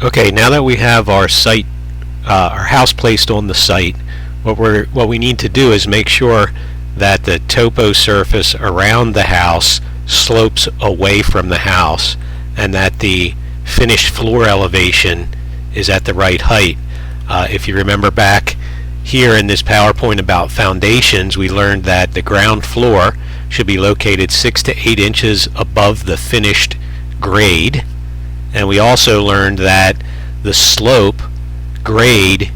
Okay, now that we have our site, our house placed on the site, what we need to do is make sure that the topo surface around the house slopes away from the house, and that the finished floor elevation is at the right height. If you remember back here in this PowerPoint about foundations, we learned that the ground floor should be located 6 to 8 inches above the finished grade, and we also learned that the slope grade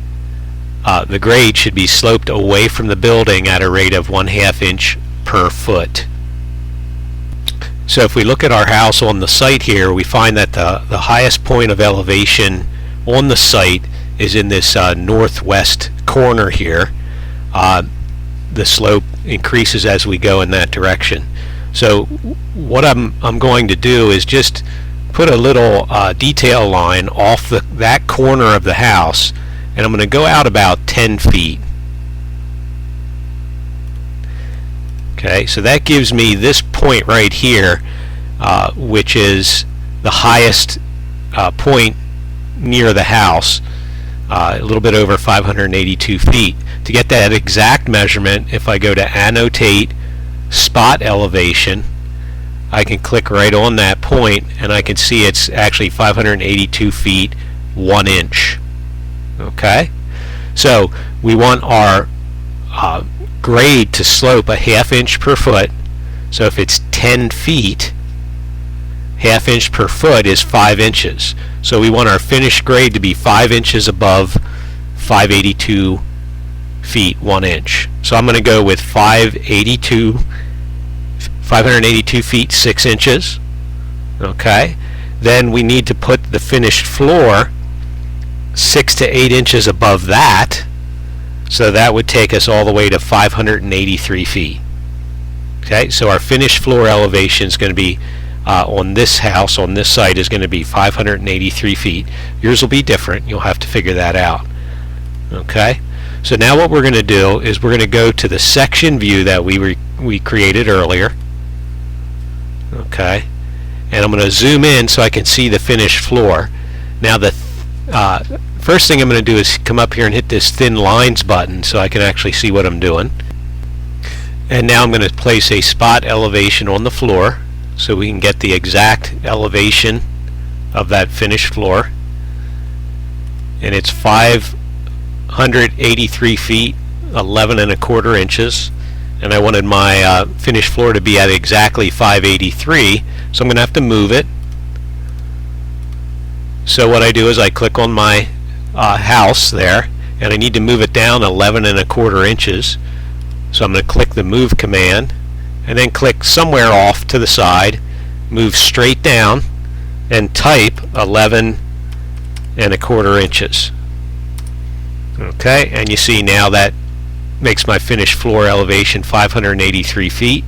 the grade should be sloped away from the building at a rate of 1/2 inch per foot. So if we look at our house on the site here, we find that the highest point of elevation on the site is in this northwest corner here. The slope increases as we go in that direction. So what I'm going to do is just put a little detail line off that corner of the house, and I'm going to go out about 10 feet. Okay, so that gives me this point right here, which is the highest point near the house, a little bit over 582 feet. To get that exact measurement, if I go to Annotate Spot Elevation, I can click right on that point, and I can see it's actually 582 feet 1 inch. Okay, so we want our grade to slope 1/2 inch per foot. So if it's 10 feet, 1/2 inch per foot is 5 inches. So we want our finished grade to be 5 inches above 582 feet 1 inch. So I'm going to go with 582 feet 6 inches. Okay, then we need to put the finished floor 6 to 8 inches above that, so that would take us all the way to 583 feet. Okay, so our finished floor elevation is going to be on this house, on this site, is going to be 583 feet. Yours will be different. You'll have to figure that out. Okay, so now what we're going to do is we're going to go to the section view that we created earlier. Okay, and I'm going to zoom in so I can see the finished floor. Now the first thing I'm going to do is come up here and hit this thin lines button so I can actually see what I'm doing. And now I'm going to place a spot elevation on the floor so we can get the exact elevation of that finished floor. And it's 583 feet 11 1/4 inches. And I wanted my finished floor to be at exactly 583, so I'm going to have to move it. So what I do is I click on my house there, and I need to move it down 11 1/4 inches. So I'm going to click the move command, and then click somewhere off to the side, move straight down, and type 11 1/4 inches. Okay, and you see now that makes my finished floor elevation 583 feet,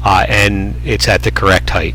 and it's at the correct height.